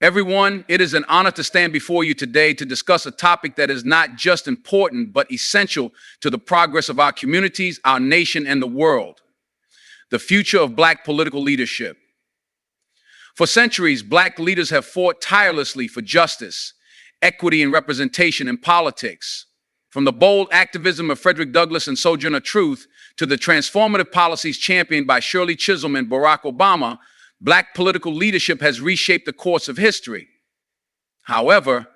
Everyone, it is an honor to stand before you today to discuss a topic that is not just important, but essential to the progress of our communities, our nation, and the world: the future of Black political leadership. For centuries, Black leaders have fought tirelessly for justice, equity, and representation in politics. From the bold activism of Frederick Douglass and Sojourner Truth to the transformative policies championed by Shirley Chisholm and Barack Obama, Black political leadership has reshaped the course of history. However,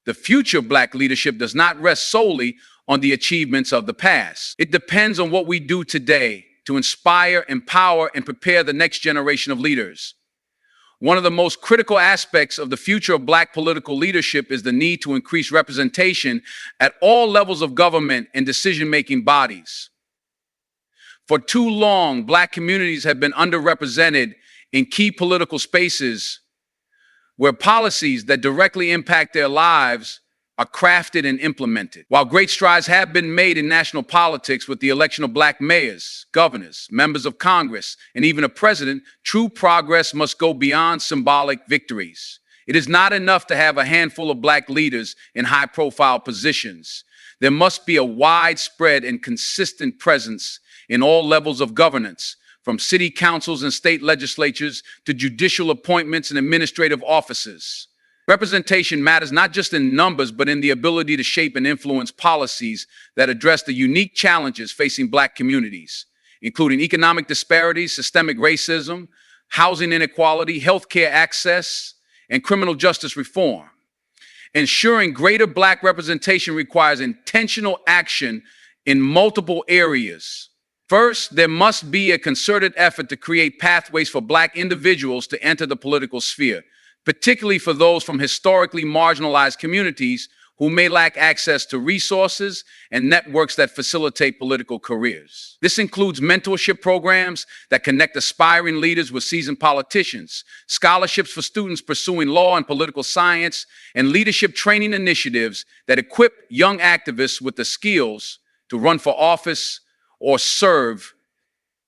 the future of Black leadership does not rest solely on the achievements of the past. It depends on what we do today to inspire, empower, and prepare the next generation of leaders. One of the most critical aspects of the future of Black political leadership is the need to increase representation at all levels of government and decision-making bodies. For too long, Black communities have been underrepresented in key political spaces where policies that directly impact their lives are crafted and implemented. While great strides have been made in national politics with the election of Black mayors, governors, members of Congress, and even a president, true progress must go beyond symbolic victories. It is not enough to have a handful of Black leaders in high-profile positions. There must be a widespread and consistent presence in all levels of governance, from city councils and state legislatures to judicial appointments and administrative offices. Representation matters not just in numbers, but in the ability to shape and influence policies that address the unique challenges facing Black communities, including economic disparities, systemic racism, housing inequality, healthcare access, and criminal justice reform. Ensuring greater Black representation requires intentional action in multiple areas. First, there must be a concerted effort to create pathways for Black individuals to enter the political sphere, particularly for those from historically marginalized communities who may lack access to resources and networks that facilitate political careers. This includes mentorship programs that connect aspiring leaders with seasoned politicians, scholarships for students pursuing law and political science, and leadership training initiatives that equip young activists with the skills to run for office or serve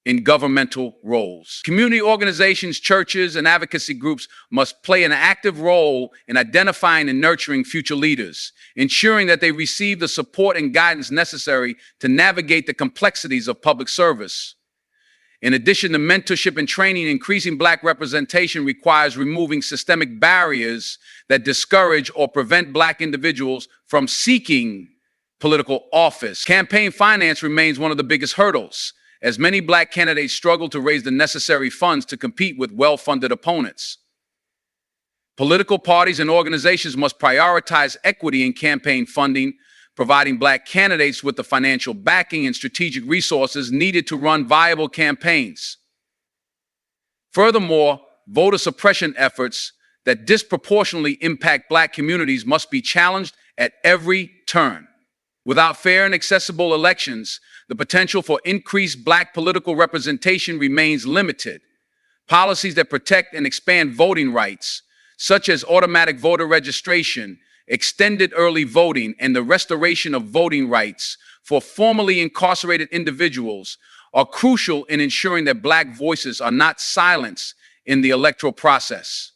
in governmental roles. Community organizations, churches, and advocacy groups must play an active role in identifying and nurturing future leaders, ensuring that they receive the support and guidance necessary to navigate the complexities of public service. In addition to mentorship and training, increasing Black representation requires removing systemic barriers that discourage or prevent Black individuals from seeking political office. Campaign finance remains one of the biggest hurdles, as many Black candidates struggle to raise the necessary funds to compete with well-funded opponents. Political parties and organizations must prioritize equity in campaign funding, providing Black candidates with the financial backing and strategic resources needed to run viable campaigns. Furthermore, voter suppression efforts that disproportionately impact Black communities must be challenged at every turn. Without fair and accessible elections, the potential for increased Black political representation remains limited. Policies that protect and expand voting rights, such as automatic voter registration, extended early voting, and the restoration of voting rights for formerly incarcerated individuals, are crucial in ensuring that Black voices are not silenced in the electoral process.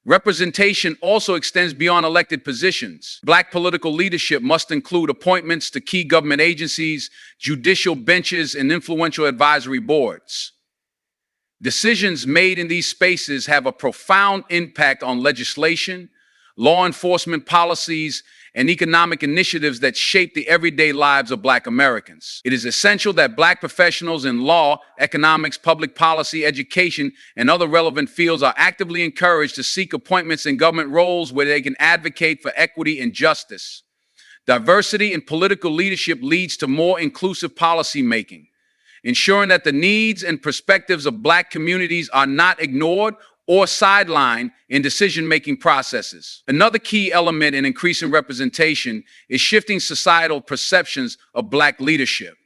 Representation also extends beyond elected positions. Black political leadership must include appointments to key government agencies, judicial benches, and influential advisory boards. Decisions made in these spaces have a profound impact on legislation, law enforcement policies, and economic initiatives that shape the everyday lives of Black Americans. It is essential that Black professionals in law, economics, public policy, education, and other relevant fields are actively encouraged to seek appointments in government roles where they can advocate for equity and justice. Diversity in political leadership leads to more inclusive policymaking, ensuring that the needs and perspectives of Black communities are not ignored or sidelined in decision-making processes. Another key element in increasing representation is shifting societal perceptions of Black leadership.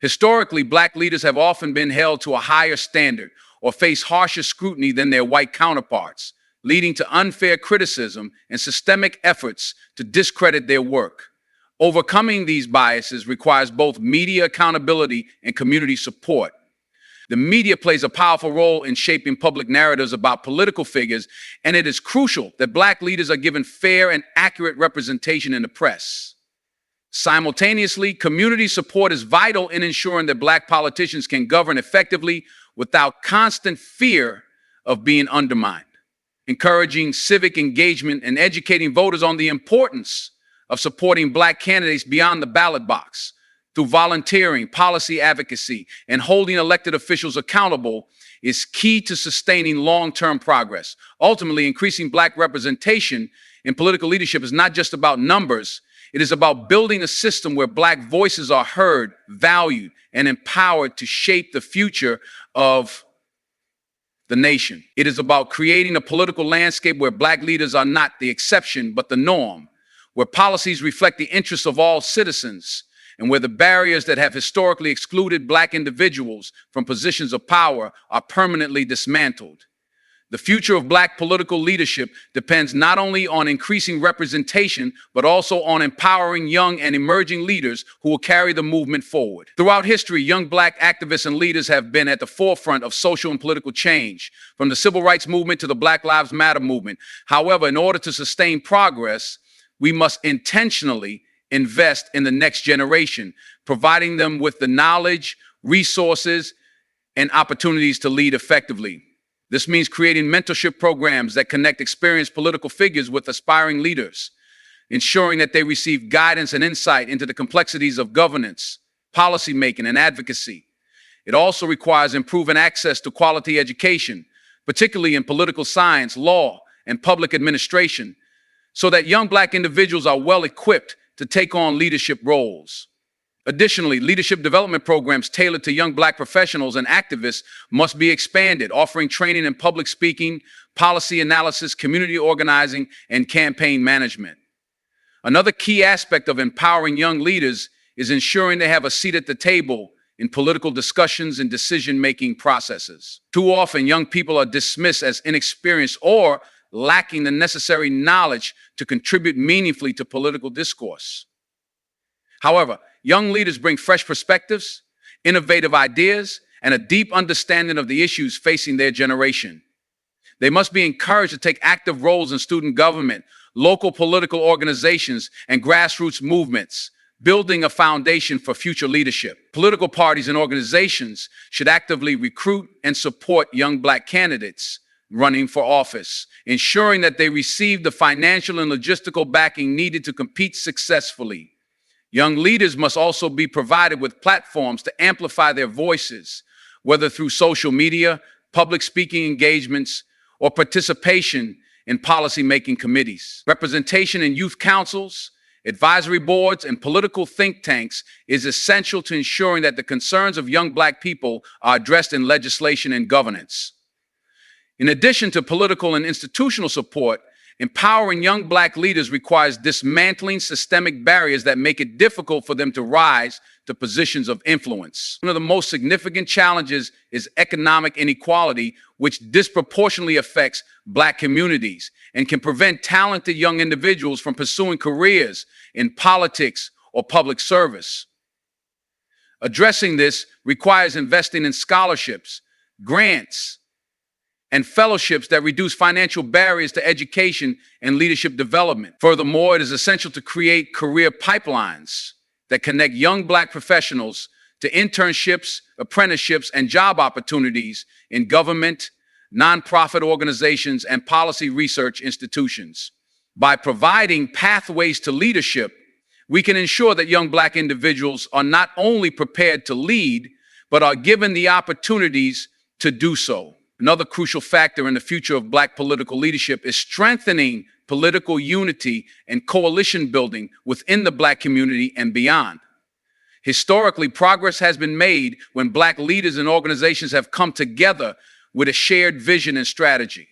Historically, Black leaders have often been held to a higher standard or face harsher scrutiny than their white counterparts, leading to unfair criticism and systemic efforts to discredit their work. Overcoming these biases requires both media accountability and community support. The media plays a powerful role in shaping public narratives about political figures, and it is crucial that Black leaders are given fair and accurate representation in the press. Simultaneously, community support is vital in ensuring that Black politicians can govern effectively without constant fear of being undermined. Encouraging civic engagement and educating voters on the importance of supporting Black candidates beyond the ballot box through volunteering, policy advocacy, and holding elected officials accountable is key to sustaining long-term progress. Ultimately, increasing Black representation in political leadership is not just about numbers. It is about building a system where Black voices are heard, valued, and empowered to shape the future of the nation. It is about creating a political landscape where Black leaders are not the exception, but the norm, where policies reflect the interests of all citizens, and where the barriers that have historically excluded Black individuals from positions of power are permanently dismantled. The future of Black political leadership depends not only on increasing representation, but also on empowering young and emerging leaders who will carry the movement forward. Throughout history, young Black activists and leaders have been at the forefront of social and political change, from the Civil Rights Movement to the Black Lives Matter movement. However, in order to sustain progress, we must intentionally invest in the next generation, providing them with the knowledge, resources, and opportunities to lead effectively. This means creating mentorship programs that connect experienced political figures with aspiring leaders, ensuring that they receive guidance and insight into the complexities of governance, policymaking, and advocacy. It also requires improving access to quality education, particularly in political science, law, and public administration, so that young Black individuals are well equipped to take on leadership roles. Additionally, leadership development programs tailored to young Black professionals and activists must be expanded, offering training in public speaking, policy analysis, community organizing, and campaign management. Another key aspect of empowering young leaders is ensuring they have a seat at the table in political discussions and decision-making processes. Too often, young people are dismissed as inexperienced or lacking the necessary knowledge to contribute meaningfully to political discourse. However, young leaders bring fresh perspectives, innovative ideas, and a deep understanding of the issues facing their generation. They must be encouraged to take active roles in student government, local political organizations, and grassroots movements, building a foundation for future leadership. Political parties and organizations should actively recruit and support young Black candidates running for office, ensuring that they receive the financial and logistical backing needed to compete successfully. Young leaders must also be provided with platforms to amplify their voices, whether through social media, public speaking engagements, or participation in policy-making committees. Representation in youth councils, advisory boards, and political think tanks is essential to ensuring that the concerns of young Black people are addressed in legislation and governance. In addition to political and institutional support, empowering young Black leaders requires dismantling systemic barriers that make it difficult for them to rise to positions of influence. One of the most significant challenges is economic inequality, which disproportionately affects Black communities and can prevent talented young individuals from pursuing careers in politics or public service. Addressing this requires investing in scholarships, grants, and fellowships that reduce financial barriers to education and leadership development. Furthermore, it is essential to create career pipelines that connect young Black professionals to internships, apprenticeships, and job opportunities in government, nonprofit organizations, and policy research institutions. By providing pathways to leadership, we can ensure that young Black individuals are not only prepared to lead, but are given the opportunities to do so. Another crucial factor in the future of Black political leadership is strengthening political unity and coalition building within the Black community and beyond. Historically, progress has been made when Black leaders and organizations have come together with a shared vision and strategy.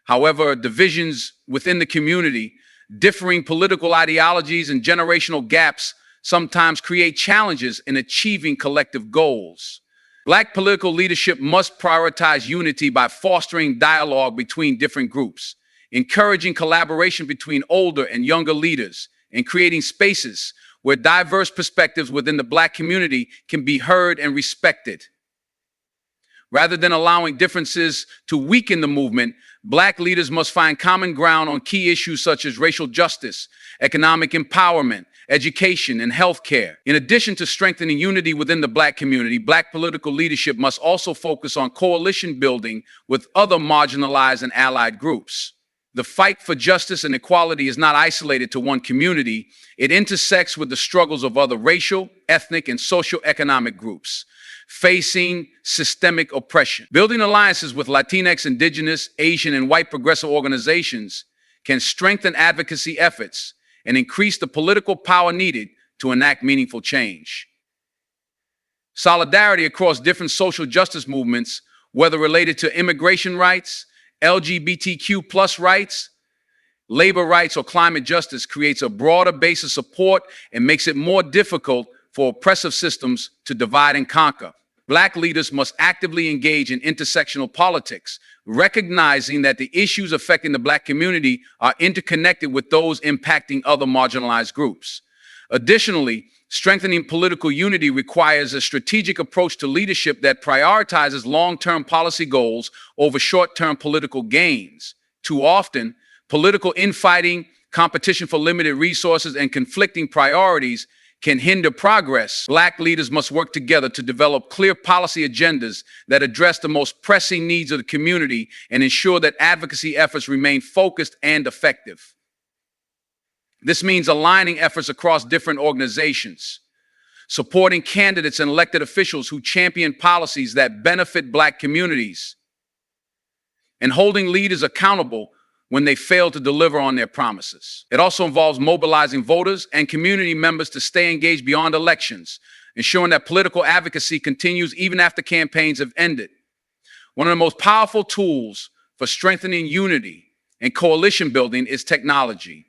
However, divisions within the community, differing political ideologies, and generational gaps sometimes create challenges in achieving collective goals. Black political leadership must prioritize unity by fostering dialogue between different groups, encouraging collaboration between older and younger leaders, and creating spaces where diverse perspectives within the Black community can be heard and respected. Rather than allowing differences to weaken the movement, Black leaders must find common ground on key issues such as racial justice, economic empowerment, education, and healthcare. In addition to strengthening unity within the Black community, Black political leadership must also focus on coalition building with other marginalized and allied groups. The fight for justice and equality is not isolated to one community. It intersects with the struggles of other racial, ethnic, and socioeconomic groups facing systemic oppression. Building alliances with Latinx, Indigenous, Asian, and white progressive organizations can strengthen advocacy efforts and increase the political power needed to enact meaningful change. Solidarity across different social justice movements, whether related to immigration rights, LGBTQ+ rights, labor rights, or climate justice, creates a broader base of support and makes it more difficult for oppressive systems to divide and conquer. Black leaders must actively engage in intersectional politics, recognizing that the issues affecting the Black community are interconnected with those impacting other marginalized groups. Additionally, strengthening political unity requires a strategic approach to leadership that prioritizes long-term policy goals over short-term political gains. Too often, political infighting, competition for limited resources, and conflicting priorities can hinder progress. Black leaders must work together to develop clear policy agendas that address the most pressing needs of the community and ensure that advocacy efforts remain focused and effective. This means aligning efforts across different organizations, supporting candidates and elected officials who champion policies that benefit Black communities, and holding leaders accountable when they fail to deliver on their promises. It also involves mobilizing voters and community members to stay engaged beyond elections, ensuring that political advocacy continues even after campaigns have ended. One of the most powerful tools for strengthening unity and coalition building is technology.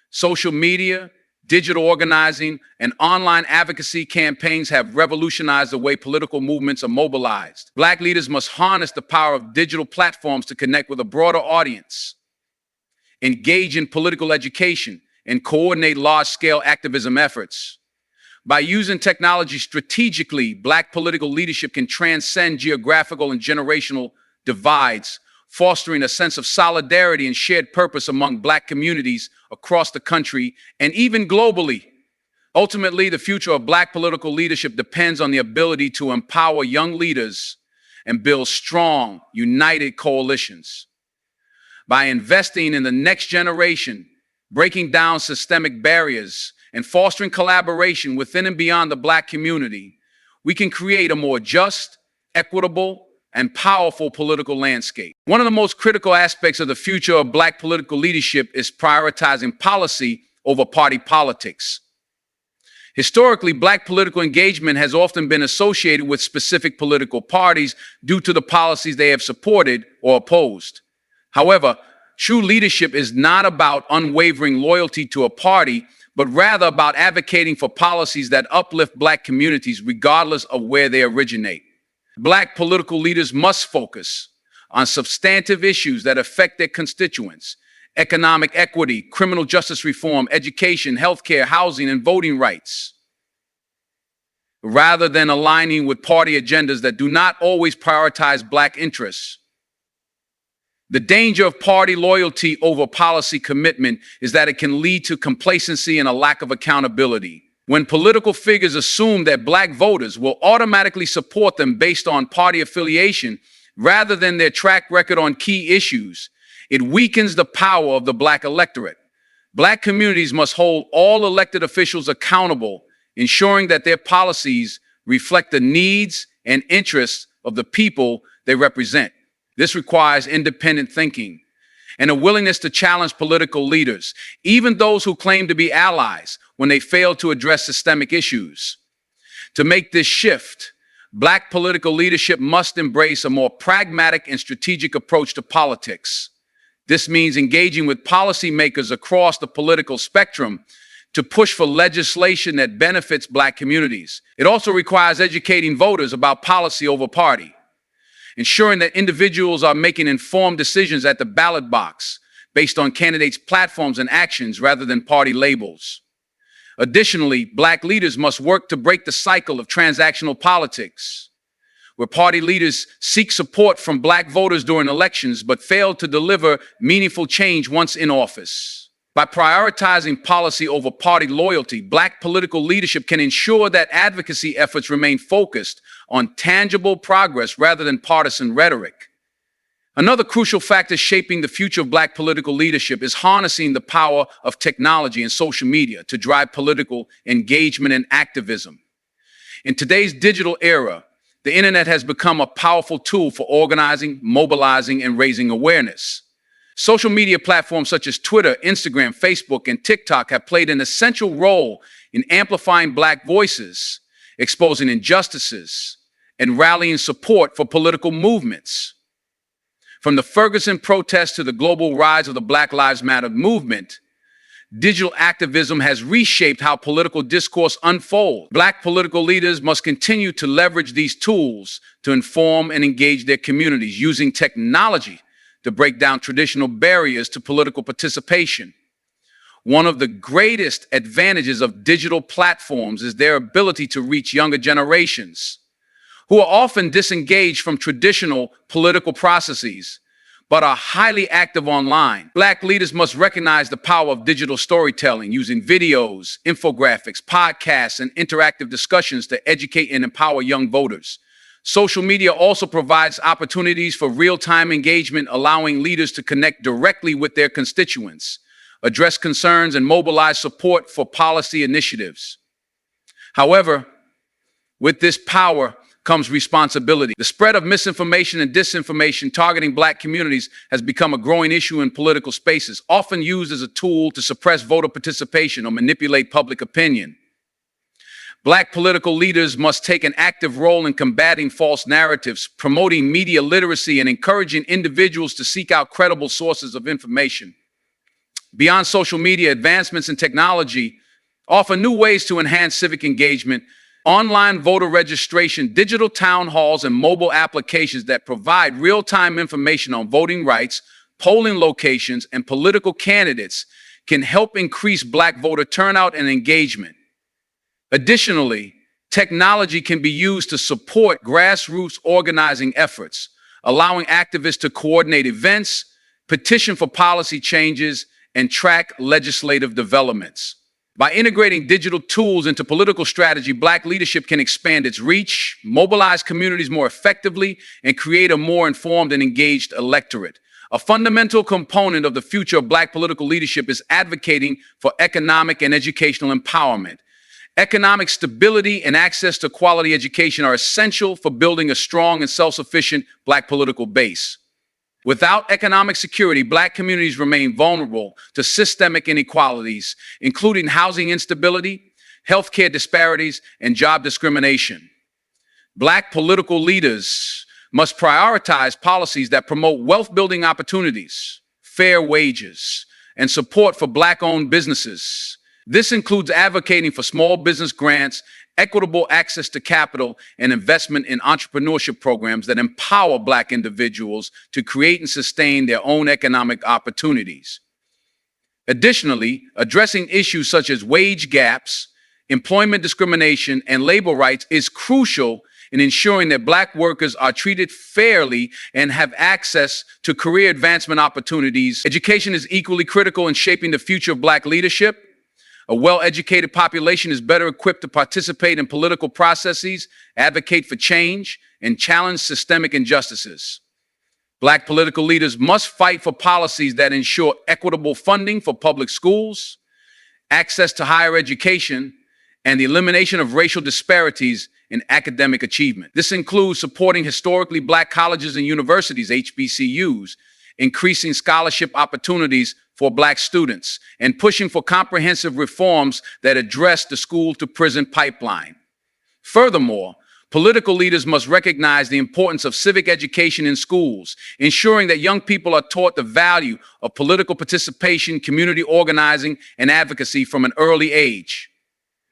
Social media, digital organizing, and online advocacy campaigns have revolutionized the way political movements are mobilized. Black leaders must harness the power of digital platforms to connect with a broader audience, engage in political education, and coordinate large-scale activism efforts. By using technology strategically, Black political leadership can transcend geographical and generational divides, fostering a sense of solidarity and shared purpose among Black communities across the country and even globally. Ultimately, the future of Black political leadership depends on the ability to empower young leaders and build strong, united coalitions. By investing in the next generation, breaking down systemic barriers, and fostering collaboration within and beyond the Black community, we can create a more just, equitable, and powerful political landscape. One of the most critical aspects of the future of Black political leadership is prioritizing policy over party politics. Historically, Black political engagement has often been associated with specific political parties due to the policies they have supported or opposed. However, true leadership is not about unwavering loyalty to a party, but rather about advocating for policies that uplift Black communities regardless of where they originate. Black political leaders must focus on substantive issues that affect their constituents: economic equity, criminal justice reform, education, healthcare, housing, and voting rights, rather than aligning with party agendas that do not always prioritize Black interests. The danger of party loyalty over policy commitment is that it can lead to complacency and a lack of accountability. When political figures assume that Black voters will automatically support them based on party affiliation rather than their track record on key issues, it weakens the power of the Black electorate. Black communities must hold all elected officials accountable, ensuring that their policies reflect the needs and interests of the people they represent. This requires independent thinking and a willingness to challenge political leaders, even those who claim to be allies, when they fail to address systemic issues. To make this shift, Black political leadership must embrace a more pragmatic and strategic approach to politics. This means engaging with policymakers across the political spectrum to push for legislation that benefits Black communities. It also requires educating voters about policy over party, ensuring that individuals are making informed decisions at the ballot box based on candidates' platforms and actions rather than party labels. Additionally, Black leaders must work to break the cycle of transactional politics, where party leaders seek support from Black voters during elections but fail to deliver meaningful change once in office. By prioritizing policy over party loyalty, Black political leadership can ensure that advocacy efforts remain focused on tangible progress rather than partisan rhetoric. Another crucial factor shaping the future of Black political leadership is harnessing the power of technology and social media to drive political engagement and activism. In today's digital era, the internet has become a powerful tool for organizing, mobilizing, and raising awareness. Social media platforms such as Twitter, Instagram, Facebook, and TikTok have played an essential role in amplifying Black voices, exposing injustices, and rallying support for political movements. From the Ferguson protests to the global rise of the Black Lives Matter movement, digital activism has reshaped how political discourse unfolds. Black political leaders must continue to leverage these tools to inform and engage their communities, using technology to break down traditional barriers to political participation. One of the greatest advantages of digital platforms is their ability to reach younger generations, who are often disengaged from traditional political processes, but are highly active online. Black leaders must recognize the power of digital storytelling, using videos, infographics, podcasts, and interactive discussions to educate and empower young voters. Social media also provides opportunities for real-time engagement, allowing leaders to connect directly with their constituents, address concerns, and mobilize support for policy initiatives. However, with this power comes responsibility. The spread of misinformation and disinformation targeting Black communities has become a growing issue in political spaces, often used as a tool to suppress voter participation or manipulate public opinion. Black political leaders must take an active role in combating false narratives, promoting media literacy, and encouraging individuals to seek out credible sources of information. Beyond social media, advancements in technology offer new ways to enhance civic engagement. Online voter registration, digital town halls, and mobile applications that provide real-time information on voting rights, polling locations, and political candidates can help increase Black voter turnout and engagement. Additionally, technology can be used to support grassroots organizing efforts, allowing activists to coordinate events, petition for policy changes, and track legislative developments. By integrating digital tools into political strategy, Black leadership can expand its reach, mobilize communities more effectively, and create a more informed and engaged electorate. A fundamental component of the future of Black political leadership is advocating for economic and educational empowerment. Economic stability and access to quality education are essential for building a strong and self-sufficient Black political base. Without economic security, Black communities remain vulnerable to systemic inequalities, including housing instability, healthcare disparities, and job discrimination. Black political leaders must prioritize policies that promote wealth-building opportunities, fair wages, and support for Black-owned businesses. This includes advocating for small business grants, equitable access to capital, and investment in entrepreneurship programs that empower Black individuals to create and sustain their own economic opportunities. Additionally, addressing issues such as wage gaps, employment discrimination, and labor rights is crucial in ensuring that Black workers are treated fairly and have access to career advancement opportunities. Education is equally critical in shaping the future of Black leadership. A well-educated population is better equipped to participate in political processes, advocate for change, and challenge systemic injustices. Black political leaders must fight for policies that ensure equitable funding for public schools, access to higher education, and the elimination of racial disparities in academic achievement. This includes supporting historically Black colleges and universities, HBCUs, increasing scholarship opportunities for Black students, and pushing for comprehensive reforms that address the school-to-prison pipeline. Furthermore, political leaders must recognize the importance of civic education in schools, ensuring that young people are taught the value of political participation, community organizing, and advocacy from an early age.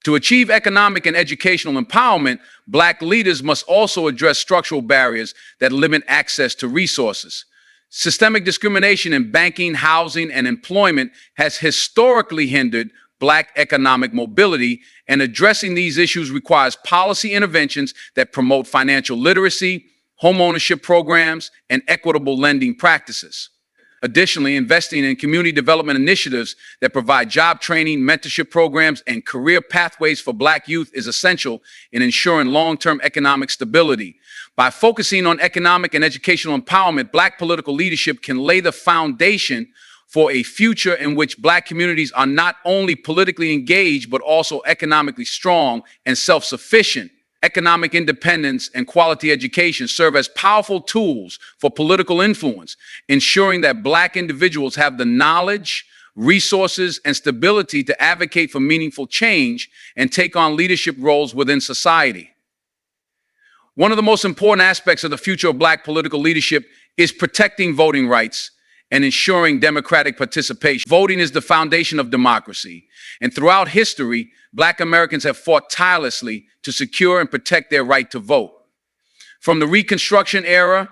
To achieve economic and educational empowerment, Black leaders must also address structural barriers that limit access to resources. Systemic discrimination in banking, housing, and employment has historically hindered Black economic mobility, and addressing these issues requires policy interventions that promote financial literacy, homeownership programs, and equitable lending practices. Additionally, investing in community development initiatives that provide job training, mentorship programs, and career pathways for Black youth is essential in ensuring long-term economic stability. By focusing on economic and educational empowerment, Black political leadership can lay the foundation for a future in which Black communities are not only politically engaged, but also economically strong and self-sufficient. Economic independence and quality education serve as powerful tools for political influence, ensuring that Black individuals have the knowledge, resources, and stability to advocate for meaningful change and take on leadership roles within society. One of the most important aspects of the future of Black political leadership is protecting voting rights and ensuring democratic participation. Voting is the foundation of democracy, and throughout history, Black Americans have fought tirelessly to secure and protect their right to vote. From the Reconstruction era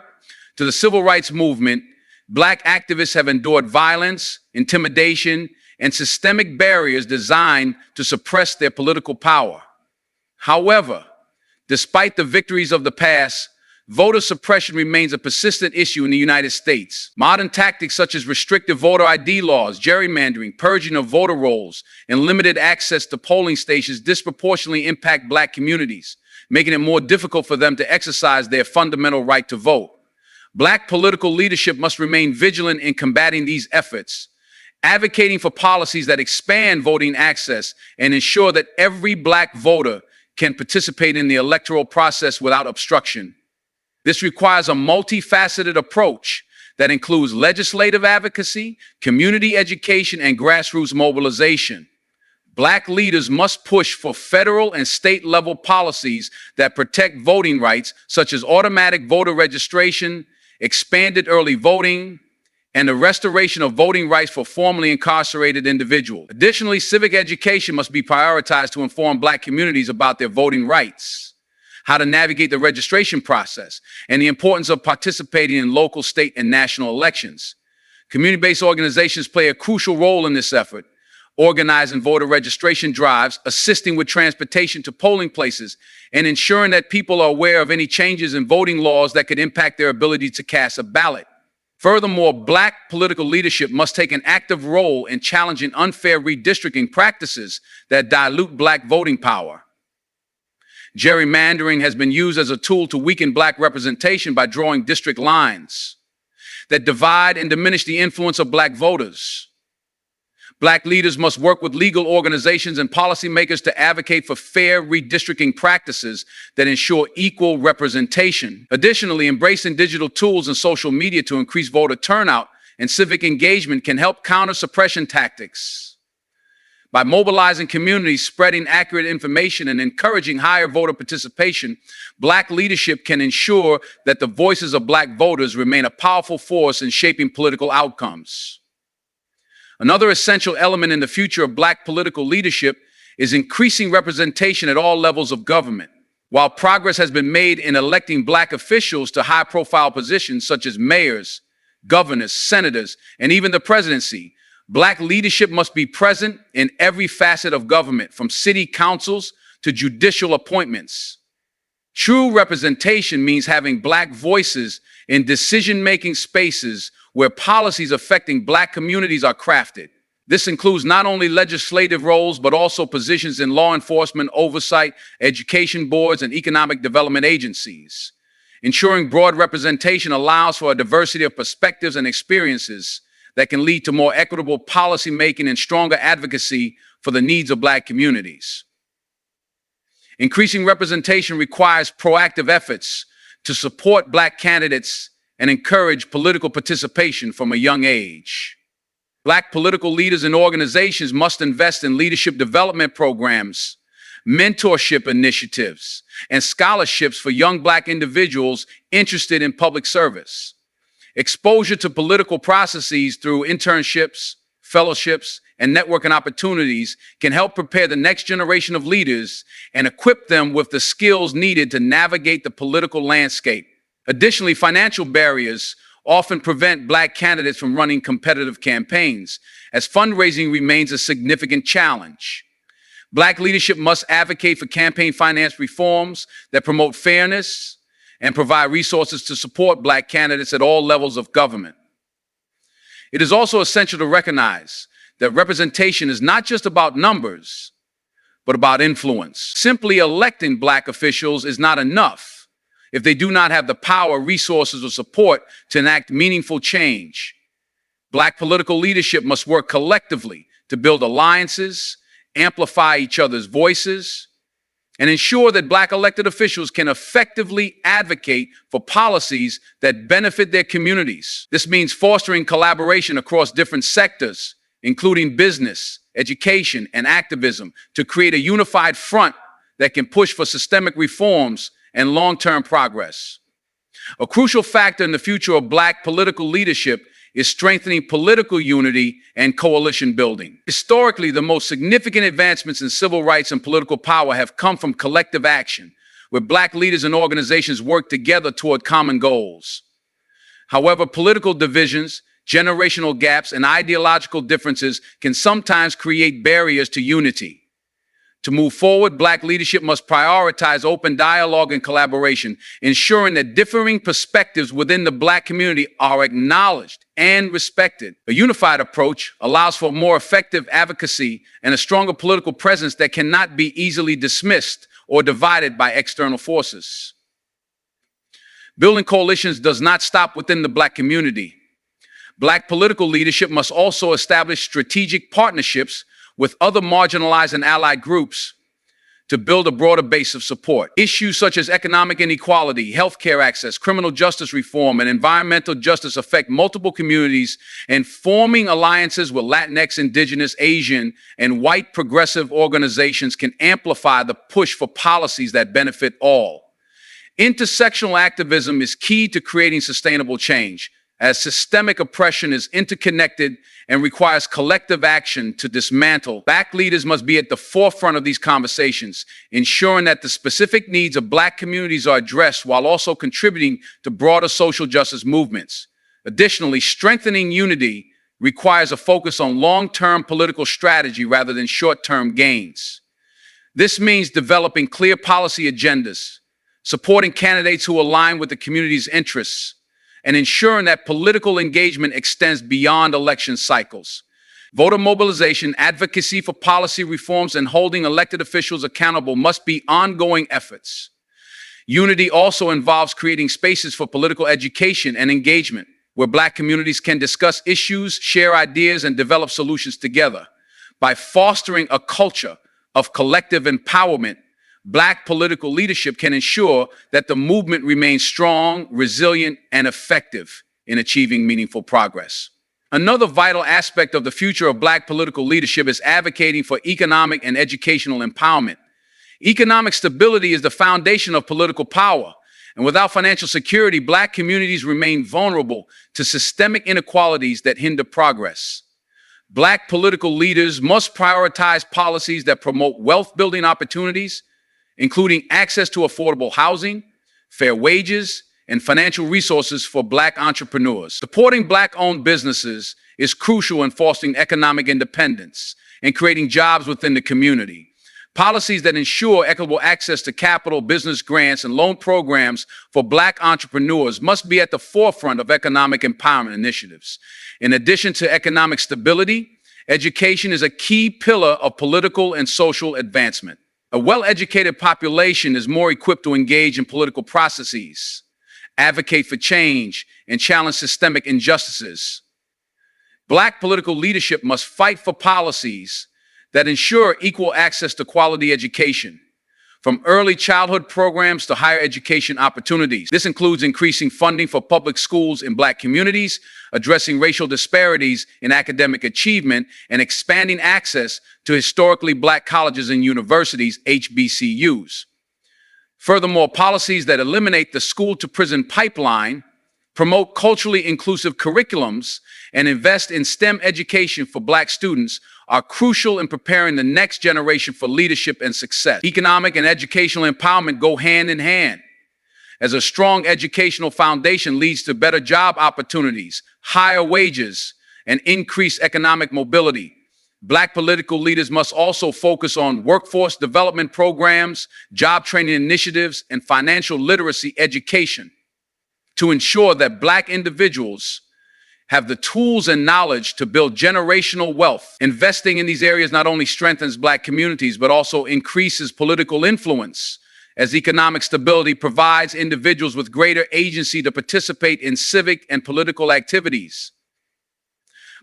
to the Civil Rights Movement, Black activists have endured violence, intimidation, and systemic barriers designed to suppress their political power. However, despite the victories of the past, voter suppression remains a persistent issue in the United States. Modern tactics such as restrictive voter ID laws, gerrymandering, purging of voter rolls, and limited access to polling stations disproportionately impact Black communities, making it more difficult for them to exercise their fundamental right to vote. Black political leadership must remain vigilant in combating these efforts, advocating for policies that expand voting access and ensure that every Black voter can participate in the electoral process without obstruction. This requires a multifaceted approach that includes legislative advocacy, community education, and grassroots mobilization. Black leaders must push for federal and state-level policies that protect voting rights, such as automatic voter registration, expanded early voting, and the restoration of voting rights for formerly incarcerated individuals. Additionally, civic education must be prioritized to inform Black communities about their voting rights, how to navigate the registration process, and the importance of participating in local, state, and national elections. Community-based organizations play a crucial role in this effort, organizing voter registration drives, assisting with transportation to polling places, and ensuring that people are aware of any changes in voting laws that could impact their ability to cast a ballot. Furthermore, Black political leadership must take an active role in challenging unfair redistricting practices that dilute Black voting power. Gerrymandering has been used as a tool to weaken Black representation by drawing district lines that divide and diminish the influence of Black voters. Black leaders must work with legal organizations and policymakers to advocate for fair redistricting practices that ensure equal representation. Additionally, embracing digital tools and social media to increase voter turnout and civic engagement can help counter suppression tactics. By mobilizing communities, spreading accurate information, and encouraging higher voter participation, Black leadership can ensure that the voices of Black voters remain a powerful force in shaping political outcomes. Another essential element in the future of Black political leadership is increasing representation at all levels of government. While progress has been made in electing Black officials to high-profile positions such as mayors, governors, senators, and even the presidency, Black leadership must be present in every facet of government, from city councils to judicial appointments. True representation means having Black voices in decision-making spaces where policies affecting Black communities are crafted. This includes not only legislative roles, but also positions in law enforcement, oversight, education boards, and economic development agencies. Ensuring broad representation allows for a diversity of perspectives and experiences that can lead to more equitable policy making and stronger advocacy for the needs of Black communities. Increasing representation requires proactive efforts to support Black candidates and encourage political participation from a young age. Black political leaders and organizations must invest in leadership development programs, mentorship initiatives, and scholarships for young Black individuals interested in public service. Exposure to political processes through internships, fellowships, and networking opportunities can help prepare the next generation of leaders and equip them with the skills needed to navigate the political landscape. Additionally, financial barriers often prevent Black candidates from running competitive campaigns, as fundraising remains a significant challenge. Black leadership must advocate for campaign finance reforms that promote fairness and provide resources to support Black candidates at all levels of government. It is also essential to recognize that representation is not just about numbers, but about influence. Simply electing Black officials is not enough if they do not have the power, resources, or support to enact meaningful change. Black political leadership must work collectively to build alliances, amplify each other's voices, and ensure that Black elected officials can effectively advocate for policies that benefit their communities. This means fostering collaboration across different sectors, including business, education, and activism, to create a unified front that can push for systemic reforms and long-term progress. A crucial factor in the future of Black political leadership is strengthening political unity and coalition building. Historically, the most significant advancements in civil rights and political power have come from collective action, where Black leaders and organizations work together toward common goals. However, political divisions, generational gaps, and ideological differences can sometimes create barriers to unity. To move forward, Black leadership must prioritize open dialogue and collaboration, ensuring that differing perspectives within the Black community are acknowledged and respected. A unified approach allows for more effective advocacy and a stronger political presence that cannot be easily dismissed or divided by external forces. Building coalitions does not stop within the Black community. Black political leadership must also establish strategic partnerships with other marginalized and allied groups to build a broader base of support. Issues such as economic inequality, healthcare access, criminal justice reform, and environmental justice affect multiple communities, and forming alliances with Latinx, Indigenous, Asian, and white progressive organizations can amplify the push for policies that benefit all. Intersectional activism is key to creating sustainable change, as systemic oppression is interconnected and requires collective action to dismantle. Black leaders must be at the forefront of these conversations, ensuring that the specific needs of Black communities are addressed while also contributing to broader social justice movements. Additionally, strengthening unity requires a focus on long-term political strategy rather than short-term gains. This means developing clear policy agendas, supporting candidates who align with the community's interests, and ensuring that political engagement extends beyond election cycles. Voter mobilization, advocacy for policy reforms, and holding elected officials accountable must be ongoing efforts. Unity also involves creating spaces for political education and engagement, where Black communities can discuss issues, share ideas, and develop solutions together. By fostering a culture of collective empowerment, Black political leadership can ensure that the movement remains strong, resilient, and effective in achieving meaningful progress. Another vital aspect of the future of Black political leadership is advocating for economic and educational empowerment. Economic stability is the foundation of political power, and without financial security, Black communities remain vulnerable to systemic inequalities that hinder progress. Black political leaders must prioritize policies that promote wealth-building opportunities, including access to affordable housing, fair wages, and financial resources for Black entrepreneurs. Supporting Black-owned businesses is crucial in fostering economic independence and creating jobs within the community. Policies that ensure equitable access to capital, business grants, and loan programs for Black entrepreneurs must be at the forefront of economic empowerment initiatives. In addition to economic stability, education is a key pillar of political and social advancement. A well-educated population is more equipped to engage in political processes, advocate for change, and challenge systemic injustices. Black political leadership must fight for policies that ensure equal access to quality education, from early childhood programs to higher education opportunities. This includes increasing funding for public schools in Black communities, addressing racial disparities in academic achievement, and expanding access to historically Black colleges and universities, HBCUs. Furthermore, policies that eliminate the school-to-prison pipeline, promote culturally inclusive curriculums, and invest in STEM education for Black students are crucial in preparing the next generation for leadership and success. Economic and educational empowerment go hand in hand. as a strong educational foundation leads to better job opportunities, higher wages, and increased economic mobility. Black political leaders must also focus on workforce development programs, job training initiatives, and financial literacy education to ensure that Black individuals have the tools and knowledge to build generational wealth. Investing in these areas not only strengthens Black communities, but also increases political influence, as economic stability provides individuals with greater agency to participate in civic and political activities.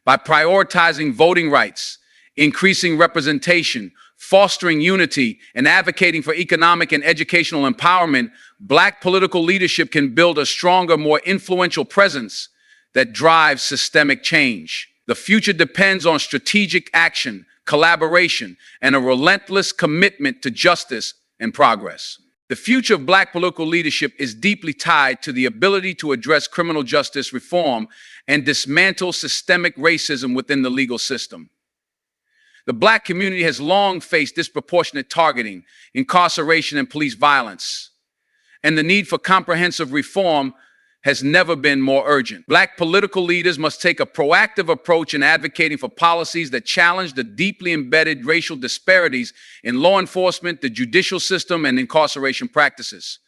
By prioritizing voting rights, increasing representation, fostering unity, and advocating for economic and educational empowerment, Black political leadership can build a stronger, more influential presence that drives systemic change. The future depends on strategic action, collaboration, and a relentless commitment to justice and progress. The future of Black political leadership is deeply tied to the ability to address criminal justice reform and dismantle systemic racism within the legal system. The Black community has long faced disproportionate targeting, incarceration, and police violence, and the need for comprehensive reform has never been more urgent. Black political leaders must take a proactive approach in advocating for policies that challenge the deeply embedded racial disparities in law enforcement, the judicial system, and incarceration practices.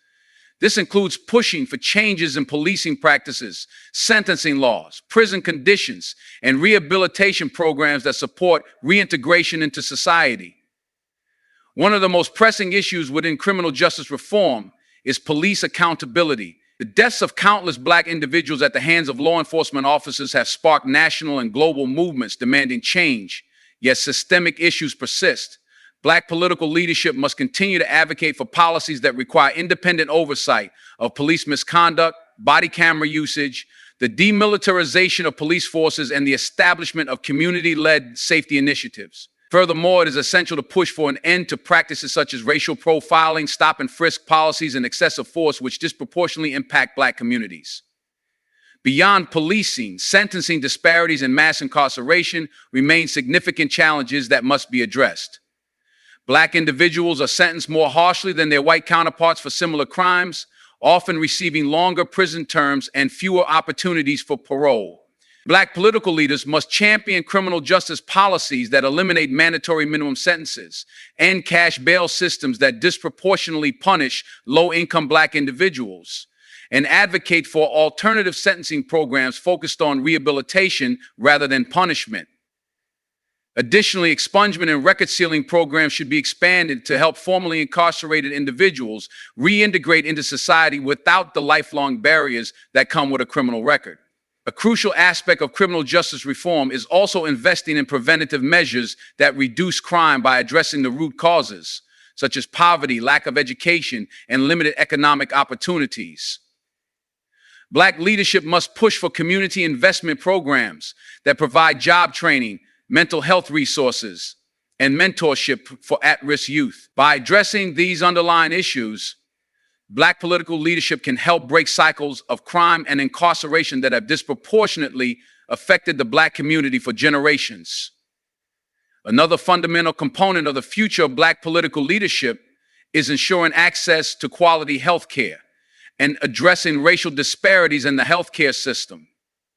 This includes pushing for changes in policing practices, sentencing laws, prison conditions, and rehabilitation programs that support reintegration into society. One of the most pressing issues within criminal justice reform is police accountability. The deaths of countless Black individuals at the hands of law enforcement officers have sparked national and global movements demanding change, yet systemic issues persist. Black political leadership must continue to advocate for policies that require independent oversight of police misconduct, body camera usage, the demilitarization of police forces, and the establishment of community-led safety initiatives. Furthermore, it is essential to push for an end to practices such as racial profiling, stop and frisk policies, and excessive force, which disproportionately impact Black communities. Beyond policing, sentencing disparities and mass incarceration remain significant challenges that must be addressed. Black individuals are sentenced more harshly than their white counterparts for similar crimes, often receiving longer prison terms and fewer opportunities for parole. Black political leaders must champion criminal justice policies that eliminate mandatory minimum sentences and cash bail systems that disproportionately punish low-income Black individuals, and advocate for alternative sentencing programs focused on rehabilitation rather than punishment. Additionally, expungement and record-sealing programs should be expanded to help formerly incarcerated individuals reintegrate into society without the lifelong barriers that come with a criminal record. A crucial aspect of criminal justice reform is also investing in preventative measures that reduce crime by addressing the root causes, such as poverty, lack of education, and limited economic opportunities. Black leadership must push for community investment programs that provide job training, mental health resources, and mentorship for at-risk youth. By addressing these underlying issues, Black political leadership can help break cycles of crime and incarceration that have disproportionately affected the Black community for generations. Another fundamental component of the future of Black political leadership is ensuring access to quality health care and addressing racial disparities in the healthcare system.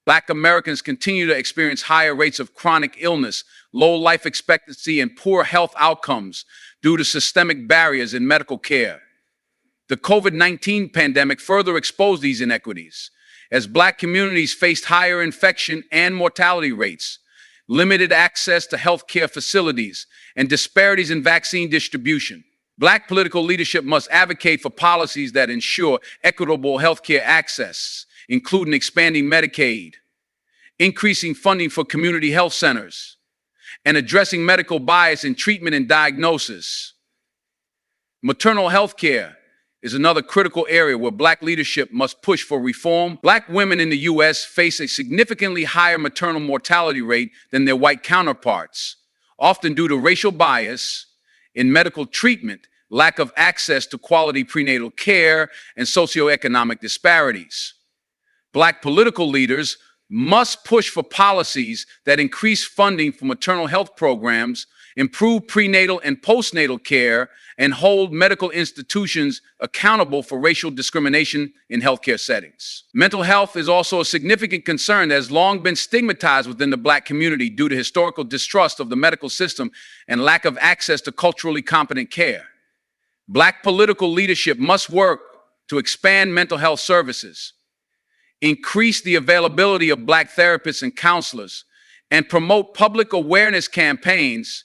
Black Americans continue to experience higher rates of chronic illness, low life expectancy, and poor health outcomes due to systemic barriers in medical care. The COVID-19 pandemic further exposed these inequities, as Black communities faced higher infection and mortality rates, limited access to healthcare facilities, and disparities in vaccine distribution. Black political leadership must advocate for policies that ensure equitable healthcare access, including expanding Medicaid, increasing funding for community health centers, and addressing medical bias in treatment and diagnosis. Maternal health care is another critical area where Black leadership must push for reform. Black women in the U.S. face a significantly higher maternal mortality rate than their white counterparts, often due to racial bias in medical treatment, lack of access to quality prenatal care, and socioeconomic disparities. Black political leaders must push for policies that increase funding for maternal health programs, improve prenatal and postnatal care, and hold medical institutions accountable for racial discrimination in healthcare settings. Mental health is also a significant concern that has long been stigmatized within the Black community due to historical distrust of the medical system and lack of access to culturally competent care. Black political leadership must work to expand mental health services, increase the availability of Black therapists and counselors, and promote public awareness campaigns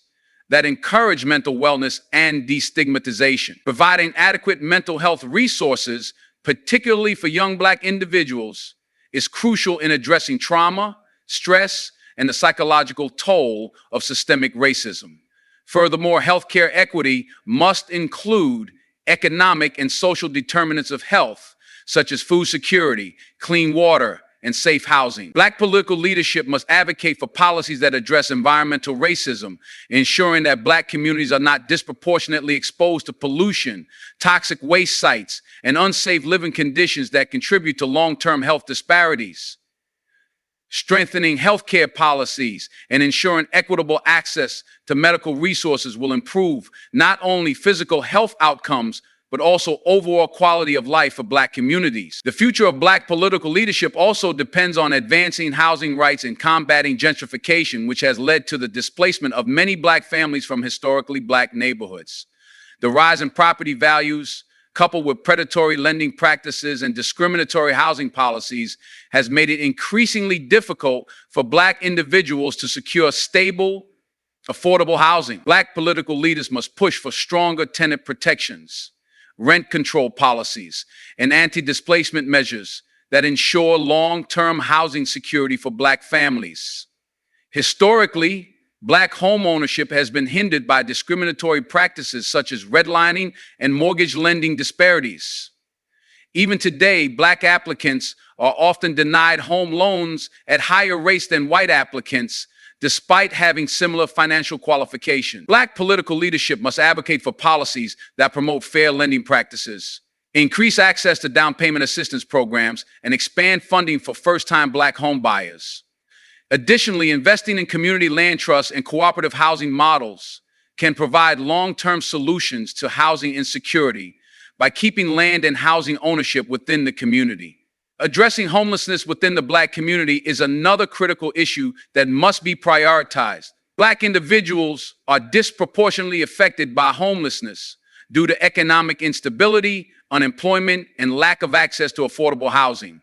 that encourage mental wellness and destigmatization. Providing adequate mental health resources, particularly for young Black individuals, is crucial in addressing trauma, stress, and the psychological toll of systemic racism. Furthermore, healthcare equity must include economic and social determinants of health, such as food security, clean water, and safe housing. Black political leadership must advocate for policies that address environmental racism, ensuring that Black communities are not disproportionately exposed to pollution, toxic waste sites, and unsafe living conditions that contribute to long-term health disparities. Strengthening healthcare policies and ensuring equitable access to medical resources will improve not only physical health outcomes, but also overall quality of life for Black communities. The future of Black political leadership also depends on advancing housing rights and combating gentrification, which has led to the displacement of many Black families from historically Black neighborhoods. The rise in property values, coupled with predatory lending practices and discriminatory housing policies, has made it increasingly difficult for Black individuals to secure stable, affordable housing. Black political leaders must push for stronger tenant protections, rent control policies, and anti-displacement measures that ensure long-term housing security for Black families. Historically, Black homeownership has been hindered by discriminatory practices such as redlining and mortgage lending disparities. Even today, Black applicants are often denied home loans at higher rates than white applicants, despite having similar financial qualifications. Black political leadership must advocate for policies that promote fair lending practices, increase access to down payment assistance programs, and expand funding for first-time Black home buyers. Additionally, investing in community land trusts and cooperative housing models can provide long-term solutions to housing insecurity by keeping land and housing ownership within the community. Addressing homelessness within the Black community is another critical issue that must be prioritized. Black individuals are disproportionately affected by homelessness due to economic instability, unemployment, and lack of access to affordable housing.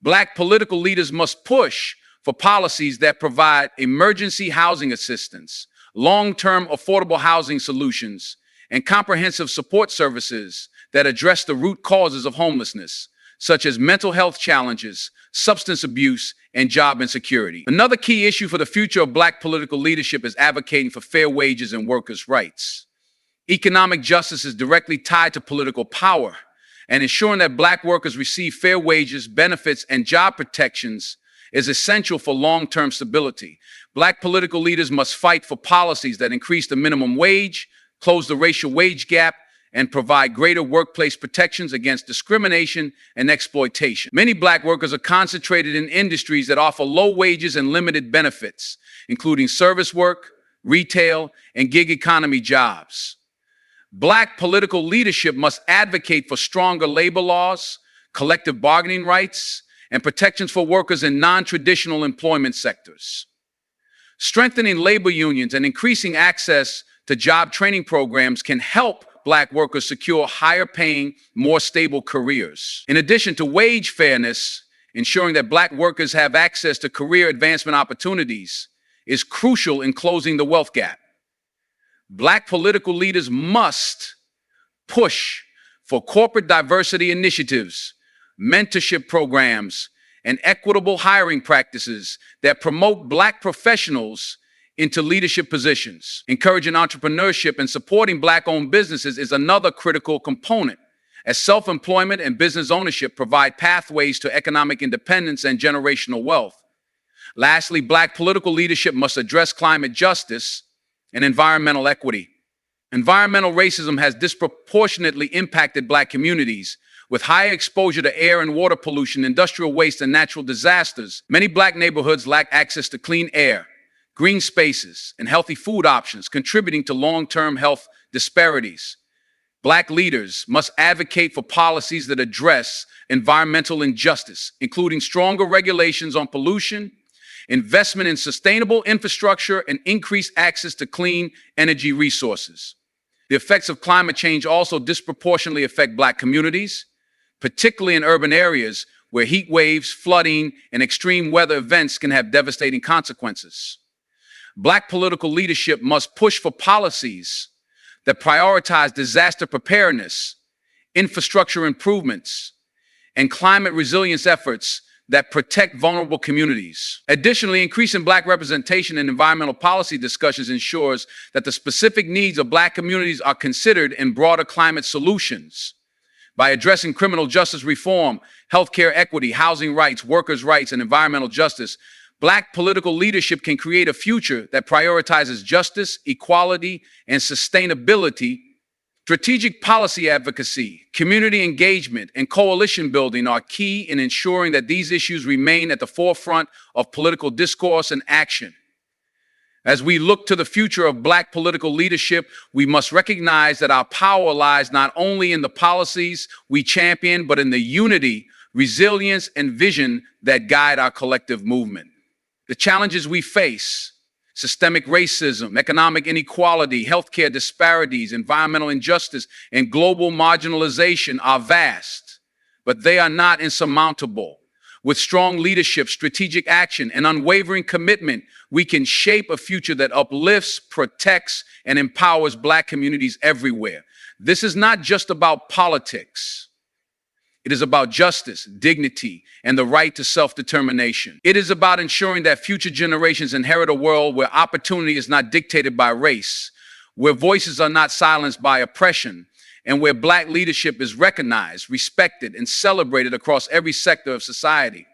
Black political leaders must push for policies that provide emergency housing assistance, long-term affordable housing solutions, and comprehensive support services that address the root causes of homelessness, such as mental health challenges, substance abuse, and job insecurity. Another key issue for the future of Black political leadership is advocating for fair wages and workers' rights. Economic justice is directly tied to political power, and ensuring that Black workers receive fair wages, benefits, and job protections is essential for long-term stability. Black political leaders must fight for policies that increase the minimum wage, close the racial wage gap, and provide greater workplace protections against discrimination and exploitation. Many Black workers are concentrated in industries that offer low wages and limited benefits, including service work, retail, and gig economy jobs. Black political leadership must advocate for stronger labor laws, collective bargaining rights, and protections for workers in non-traditional employment sectors. Strengthening labor unions and increasing access to job training programs can help Black workers secure higher paying, more stable careers. In addition to wage fairness, ensuring that Black workers have access to career advancement opportunities is crucial in closing the wealth gap. Black political leaders must push for corporate diversity initiatives, mentorship programs, and equitable hiring practices that promote Black professionals into leadership positions. Encouraging entrepreneurship and supporting Black-owned businesses is another critical component, as self-employment and business ownership provide pathways to economic independence and generational wealth. Lastly, Black political leadership must address climate justice and environmental equity. Environmental racism has disproportionately impacted Black communities, With higher exposure to air and water pollution, industrial waste, and natural disasters, many Black neighborhoods lack access to clean air, green spaces, and healthy food options, contributing to long-term health disparities. Black leaders must advocate for policies that address environmental injustice, including stronger regulations on pollution, investment in sustainable infrastructure, and increased access to clean energy resources. The effects of climate change also disproportionately affect Black communities, particularly in urban areas where heat waves, flooding, and extreme weather events can have devastating consequences. Black political leadership must push for policies that prioritize disaster preparedness, infrastructure improvements, and climate resilience efforts that protect vulnerable communities. Additionally, increasing Black representation in environmental policy discussions ensures that the specific needs of Black communities are considered in broader climate solutions. By addressing criminal justice reform, healthcare equity, housing rights, workers' rights, and environmental justice, Black political leadership can create a future that prioritizes justice, equality, and sustainability. Strategic policy advocacy, community engagement, and coalition building are key in ensuring that these issues remain at the forefront of political discourse and action. As we look to the future of Black political leadership, we must recognize that our power lies not only in the policies we champion, but in the unity, resilience, and vision that guide our collective movement. The challenges we face, systemic racism, economic inequality, healthcare disparities, environmental injustice, and global marginalization are vast, but they are not insurmountable. With strong leadership, strategic action, and unwavering commitment, we can shape a future that uplifts, protects, and empowers Black communities everywhere. This is not just about politics. It is about justice, dignity, and the right to self-determination. It is about ensuring that future generations inherit a world where opportunity is not dictated by race, where voices are not silenced by oppression, and where Black leadership is recognized, respected, and celebrated across every sector of society.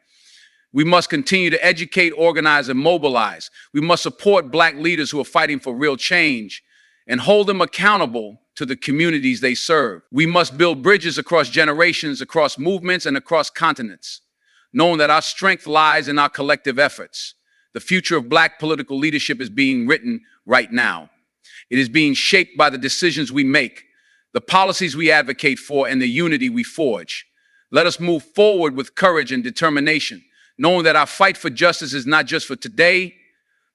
We must continue to educate, organize, and mobilize. We must support Black leaders who are fighting for real change and hold them accountable to the communities they serve. We must build bridges across generations, across movements, and across continents, knowing that our strength lies in our collective efforts. The future of Black political leadership is being written right now. It is being shaped by the decisions we make, the policies we advocate for, and the unity we forge. Let us move forward with courage and determination, knowing that our fight for justice is not just for today,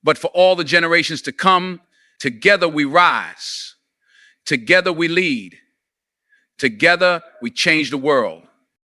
but for all the generations to come. Together we rise. Together we lead. Together we change the world.